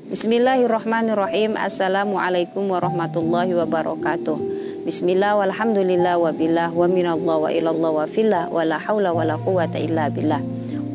Bismillahirrahmanirrahim. Assalamualaikum warahmatullahi wabarakatuh. Bismillah walhamdulillah wa billah wa minallah wa ilallah wa fillah wa la hawla wa la quwata illa billah.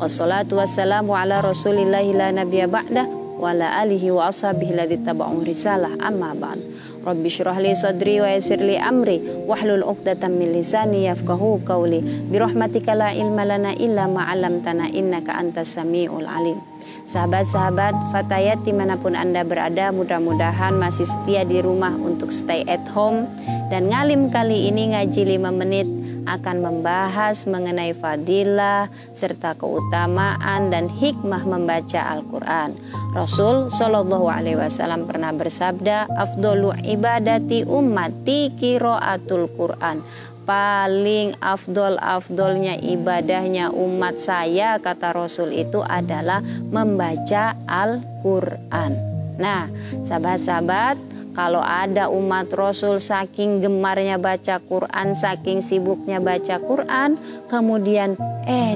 Wassalatu wassalamu ala rasulillahi la nabiyya ba'dah wa ala alihi wa ashabihi ladzi taba'u risalah amma ba'd. Rabbi syrah li sadri wa yassir li amri wahlul 'uqdatam min lisani yafqahu qawli. Bi rahmatika la ilma lana illa ma 'allamtana innaka antas samiul alim. Sahabat-sahabat Fatayat dimanapun Anda berada, mudah-mudahan masih setia di rumah untuk stay at home. Dan ngalim kali ini ngaji 5 menit akan membahas mengenai fadilah serta keutamaan dan hikmah membaca Al-Quran. Rasul Shallallahu Alaihi Wasallam pernah bersabda, afdolu ibadati ummati qiraatul Quran. Paling afdolnya ibadahnya umat saya, kata Rasul, itu adalah membaca Al-Quran. Nah, sahabat-sahabat, kalau ada umat Rasul saking gemarnya baca Quran, saking sibuknya baca Quran, kemudian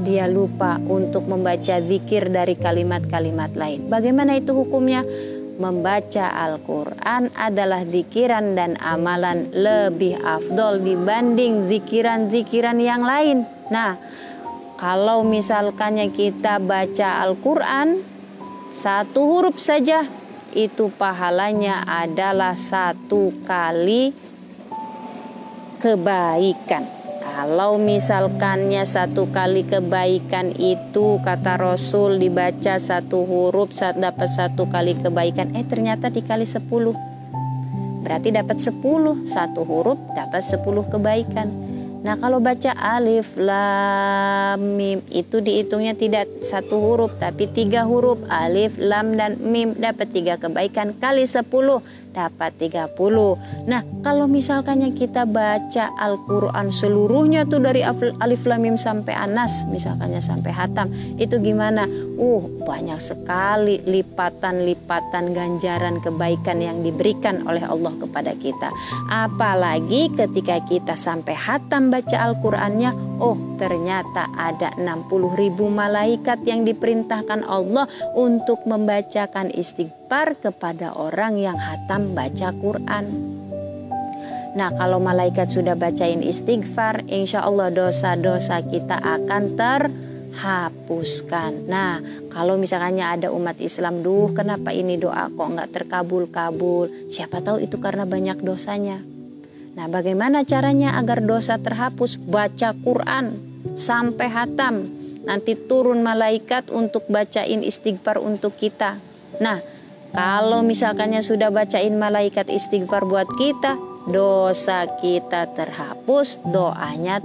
dia lupa untuk membaca zikir dari kalimat-kalimat lain. Bagaimana itu hukumnya? Membaca Al-Quran adalah zikiran dan amalan lebih afdol dibanding zikiran-zikiran yang lain. Nah, kalau misalkannya kita baca Al-Quran 1 huruf saja, itu pahalanya adalah 1 kali kebaikan. Kalau misalkannya 1 kali kebaikan itu, kata Rasul, dibaca 1 huruf dapat 1 kali kebaikan. Ternyata dikali 10, berarti dapat 10. 1 huruf dapat 10 kebaikan. Nah, kalau baca alif lam mim itu dihitungnya tidak 1 huruf tapi 3 huruf. Alif lam dan mim dapat 3 kebaikan, kali 10 dapat 30. Nah, kalau misalkannya kita baca Al-Quran seluruhnya tuh dari alif lam mim sampai anas, misalkannya sampai hatam, itu gimana? Banyak sekali lipatan-lipatan ganjaran kebaikan yang diberikan oleh Allah kepada kita. Apalagi ketika kita sampai hatam baca Al-Qurannya, ternyata ada 60.000 malaikat yang diperintahkan Allah untuk membacakan istighfar kepada orang yang hatam baca Quran. Nah, kalau malaikat sudah bacain istighfar, insya Allah dosa-dosa kita akan terhapuskan. Nah, kalau misalnya ada umat Islam, kenapa ini doa kok nggak terkabul-kabul? Siapa tahu itu karena banyak dosanya. Nah, bagaimana caranya agar dosa terhapus? Baca Quran sampai hatam. Nanti turun malaikat untuk bacain istighfar untuk kita. Nah, kalau misalkannya sudah bacain malaikat istighfar buat kita, dosa kita terhapus, doanya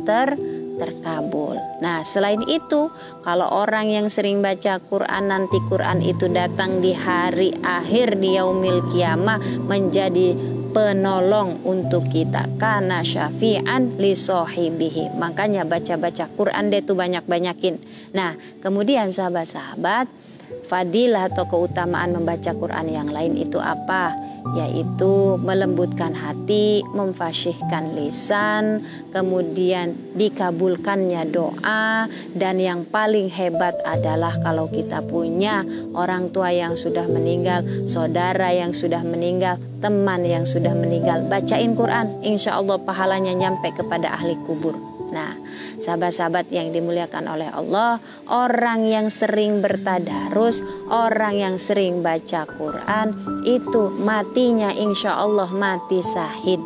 terkabul. Nah, selain itu, kalau orang yang sering baca Quran, nanti Quran itu datang di hari akhir, di yaumil qiyamah, menjadi penolong untuk kita, karena syafi'an li sahibihi. Makanya baca-baca Quran deh tuh banyak-banyakin. Nah, kemudian sahabat-sahabat, fadilah atau keutamaan membaca Quran yang lain itu apa? Yaitu melembutkan hati, memfasihkan lisan, kemudian dikabulkannya doa, dan yang paling hebat adalah kalau kita punya orang tua yang sudah meninggal, saudara yang sudah meninggal, teman yang sudah meninggal, bacain Quran, insya Allah pahalanya nyampe kepada ahli kubur. Nah, sahabat-sahabat yang dimuliakan oleh Allah, orang yang sering bertadarus, orang yang sering baca Quran, itu matinya insya Allah mati syahid.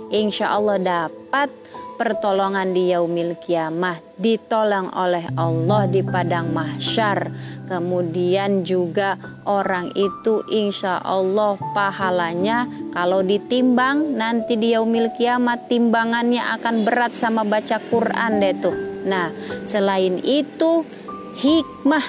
Insya Allah dapat pertolongan di yaumil qiyamah, ditolong oleh Allah di padang mahsyar. Kemudian juga orang itu insya Allah pahalanya kalau ditimbang nanti di yaumil kiamat, timbangannya akan berat sama baca Quran deh tuh. Nah, selain itu hikmah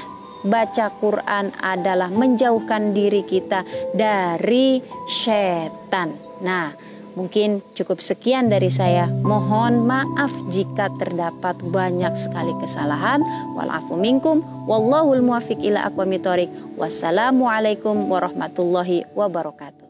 baca Quran adalah menjauhkan diri kita dari setan. Nah, mungkin cukup sekian dari saya. Mohon maaf jika terdapat banyak sekali kesalahan. Walafu minkum. Wallahul muwaffiq ila aqwamit thoriq. Wassalamualaikum warahmatullahi wabarakatuh.